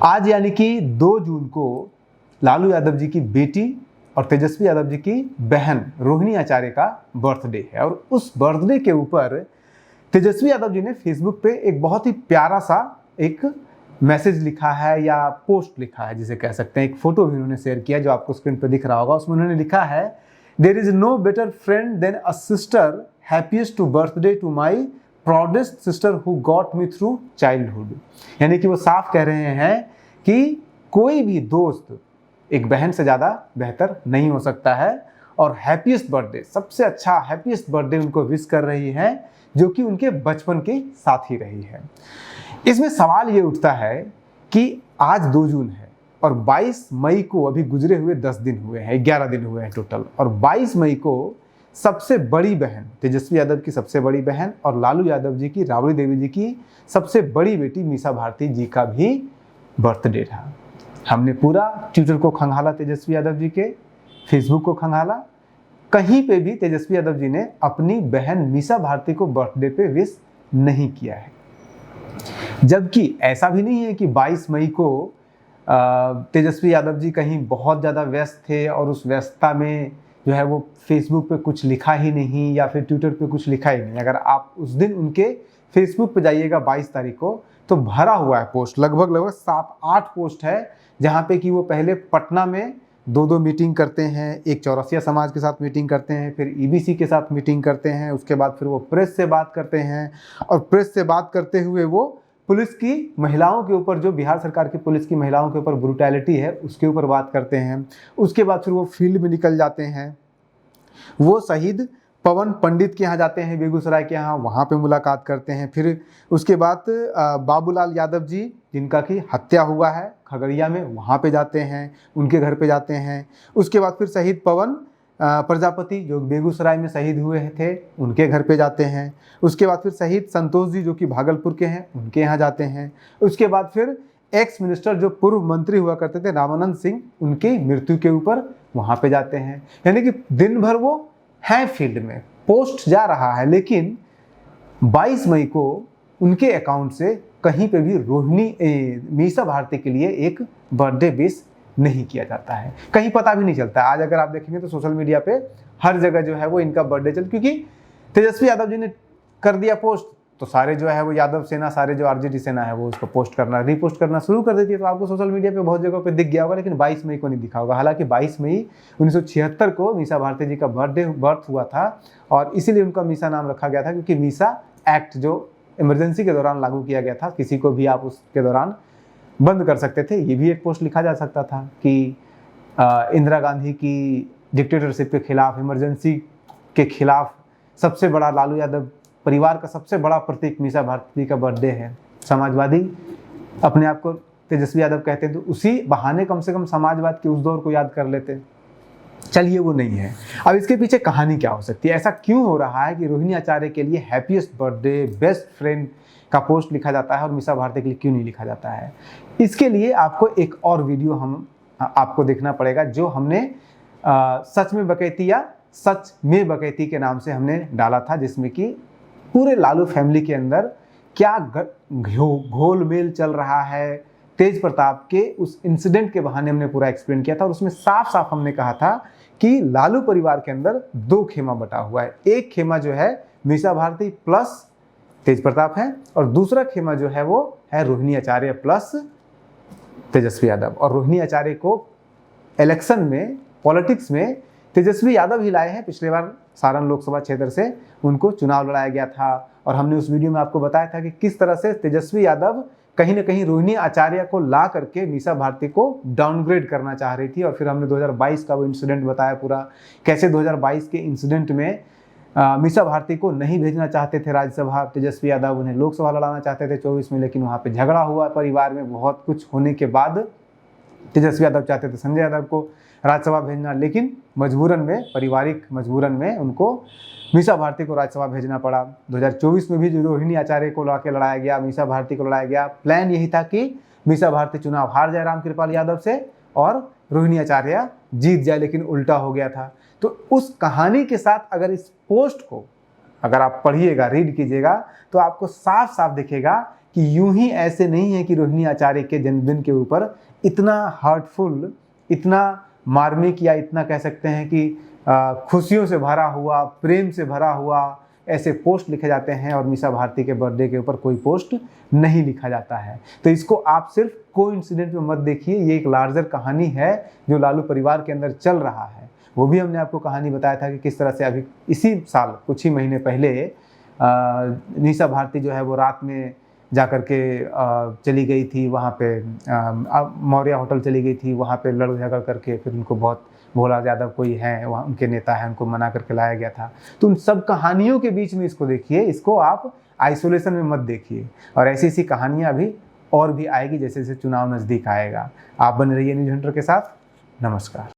आज यानी कि 2 जून को लालू यादव जी की बेटी और तेजस्वी यादव जी की बहन रोहिणी आचार्य का बर्थडे है और उस बर्थडे के ऊपर तेजस्वी यादव जी ने फेसबुक पे एक बहुत ही प्यारा सा एक मैसेज लिखा है या पोस्ट लिखा है जिसे कह सकते हैं। एक फोटो भी उन्होंने शेयर किया जो आपको स्क्रीन पर दिख रहा होगा। उसमें उन्होंने लिखा है, there is no better friend than a sister, happiest to birthday to my proudest sister who got me through childhood. यानी कि वो साफ कह रहे हैं कि कोई भी दोस्त एक बहन से ज़्यादा बेहतर नहीं हो सकता है और हैप्पीएस्ट बर्थडे, सबसे अच्छा हैप्पीएस्ट बर्थडे उनको विश कर रही है जो कि उनके बचपन के साथ ही रही है। इसमें सवाल ये उठता है कि आज 2 जून है और 22 मई को अभी गुजरे हुए 10 दिन हुए हैं, 11 दिन हुए हैं टोटल, और 22 मई को सबसे बड़ी बहन तेजस्वी यादव की सबसे बड़ी बहन और लालू यादव जी की, राबड़ी देवी जी की सबसे बड़ी बेटी मीसा भारती जी का भी बर्थडे था। हमने पूरा ट्विटर को खंगाला तेजस्वी यादव जी के, फेसबुक को खंगाला, कहीं पे भी तेजस्वी यादव जी ने अपनी बहन मीसा भारती को बर्थडे पे विश नहीं किया है। जबकि ऐसा भी नहीं है कि 22 मई को तेजस्वी यादव जी कहीं बहुत ज़्यादा व्यस्त थे और उस व्यस्तता में जो है वो फेसबुक पे कुछ लिखा ही नहीं या फिर ट्विटर पे कुछ लिखा ही नहीं। अगर आप उस दिन उनके फेसबुक पे जाइएगा 22 तारीख को तो भरा हुआ है पोस्ट, लगभग 7-8 पोस्ट है जहाँ पे कि वो पहले पटना में 2-2 मीटिंग करते हैं, एक चौरसिया समाज के साथ मीटिंग करते हैं, फिर ईबीसी के साथ मीटिंग करते हैं, उसके बाद फिर वो प्रेस से बात करते हैं और प्रेस से बात करते हुए वो पुलिस की महिलाओं के ऊपर, जो बिहार सरकार की पुलिस की महिलाओं के ऊपर ब्रूटैलिटी है उसके ऊपर बात करते हैं। उसके बाद फिर वो फील्ड में निकल जाते हैं, वो शहीद पवन पंडित के यहाँ जाते हैं बेगूसराय के यहाँ, वहाँ पे मुलाकात करते हैं। फिर उसके बाद बाबूलाल यादव जी जिनका कि हत्या हुआ है खगड़िया में, वहाँ पे जाते हैं, उनके घर पे जाते हैं। उसके बाद फिर शहीद पवन प्रजापति जो बेगूसराय में शहीद हुए थे उनके घर पे जाते हैं। उसके बाद फिर शहीद संतोष जी जो कि भागलपुर के हैं उनके यहाँ जाते हैं। उसके बाद फिर एक्स मिनिस्टर जो पूर्व मंत्री हुआ करते थे रामानंद सिंह, उनकी मृत्यु के ऊपर वहाँ पे जाते हैं। यानी कि दिन भर वो है फील्ड में, पोस्ट जा रहा है, लेकिन 22 मई को उनके अकाउंट से कहीं पे भी रोहिणी मीसा भारती के लिए एक बर्थडे विश नहीं किया जाता है, कहीं पता भी नहीं चलता। आज अगर आप देखेंगे तो सोशल मीडिया पे हर जगह जो है वो इनका बर्थडे क्योंकि तेजस्वी यादव जी ने कर दिया पोस्ट तो सारे जो है वो यादव सेना, सारे जो आरजेडी सेना है वो उसको पोस्ट करना, रीपोस्ट करना शुरू कर देती है। तो आपको सोशल मीडिया पे बहुत जगह पे दिख गया होगा, लेकिन 22 मई को नहीं दिखा होगा। हालांकि 22 मई 1976 को मीसा भारती जी का बर्थ हुआ था और इसीलिए उनका मीसा नाम रखा गया था, क्योंकि मीसा एक्ट जो इमरजेंसी के दौरान लागू किया गया था, किसी को भी आप उसके दौरान बंद कर सकते थे। ये भी एक पोस्ट लिखा जा सकता था कि इंदिरा गांधी की डिक्टेटरशिप के खिलाफ, इमरजेंसी के खिलाफ सबसे बड़ा लालू यादव परिवार का सबसे बड़ा प्रतीक मीसा भारती का बर्थडे है। समाजवादी अपने आप को तेजस्वी यादव कहते हैं तो उसी बहाने कम से कम समाजवाद के उस दौर को याद कर लेते। चलिए वो नहीं है। अब इसके पीछे कहानी क्या हो सकती है, ऐसा क्यों हो रहा है कि रोहिणी आचार्य के लिए हैप्पीएस्ट बर्थडे, बेस्ट फ्रेंड का पोस्ट लिखा जाता है और मीसा भारती के लिए क्यों नहीं लिखा जाता है? इसके लिए आपको एक और वीडियो आपको देखना पड़ेगा जो हमने सच में बकैती या सच में बकैती के नाम से हमने डाला था, जिसमें कि पूरे लालू फैमिली के अंदर क्या घोलमेल चल रहा है, तेज प्रताप के उस इंसिडेंट के बहाने हमने पूरा एक्सप्लेन किया था। और उसमें साफ साफ हमने कहा था कि लालू परिवार के अंदर 2 खेमा बटा हुआ है। एक खेमा जो है मीसा भारती प्लस तेज प्रताप है और दूसरा खेमा जो है वो है रोहिणी आचार्य प्लस तेजस्वी यादव। और रोहिणी आचार्य को इलेक्शन में, पॉलिटिक्स में तेजस्वी यादव ही लाए हैं। पिछले बार सारण लोकसभा क्षेत्र से उनको चुनाव लड़ाया गया था और हमने उस वीडियो में आपको बताया था कि किस तरह से तेजस्वी यादव कहीं ना कहीं रोहिणी आचार्य को ला करके मीसा भारती को डाउनग्रेड करना चाह रही थी। और फिर हमने 2022 का वो इंसिडेंट बताया पूरा, कैसे 2022 के इंसिडेंट में मीसा भारती को नहीं भेजना चाहते थे राज्यसभा तेजस्वी यादव, उन्हें लोकसभा लड़ाना चाहते थे 24 में, लेकिन वहाँ पे झगड़ा हुआ परिवार में। बहुत कुछ होने के बाद तेजस्वी यादव चाहते थे संजय यादव को राज्यसभा भेजना, लेकिन मजबूरन में, पारिवारिक मजबूरन में उनको मीसा भारती को राज्यसभा भेजना पड़ा। 2024 में भी जो रोहिणी आचार्य को लड़ाया गया, मीसा भारती को लड़ाया गया। प्लान यही था कि मीसा भारती चुनाव हार जाए रामकृपाल यादव से और रोहिणी आचार्य जीत जाए, लेकिन उल्टा हो गया था। तो उस कहानी के साथ अगर इस पोस्ट को अगर आप पढ़िएगा, रीड कीजिएगा, तो आपको साफ साफ दिखेगा कि यूं ही ऐसे नहीं है कि रोहिणी आचार्य के जन्मदिन के ऊपर इतना हार्टफुल, इतना मार्मिक, या इतना कह सकते हैं कि खुशियों से भरा हुआ, प्रेम से भरा हुआ ऐसे पोस्ट लिखे जाते हैं और मीसा भारती के बर्थडे के ऊपर कोई पोस्ट नहीं लिखा जाता है। तो इसको आप सिर्फ कोइंसिडेंट में मत देखिए, ये एक लार्जर कहानी है जो लालू परिवार के अंदर चल रहा है। वो भी हमने आपको कहानी बताया था कि किस तरह से अभी इसी साल कुछ ही महीने पहले मीसा भारती जो है वो रात में जाकर के चली गई थी वहाँ पे, मौर्या होटल चली गई थी, वहाँ पे लड़ झगड़ करके फिर उनको बहुत, भोला यादव कोई है वहाँ उनके नेता हैं, उनको मना करके लाया गया था। तो उन सब कहानियों के बीच में इसको देखिए, इसको आप आइसोलेशन में मत देखिए। और ऐसी ऐसी कहानियाँ अभी और भी आएगी जैसे जैसे चुनाव नज़दीक आएगा। आप बने रहिए न्यूज़ हंटर के साथ। नमस्कार।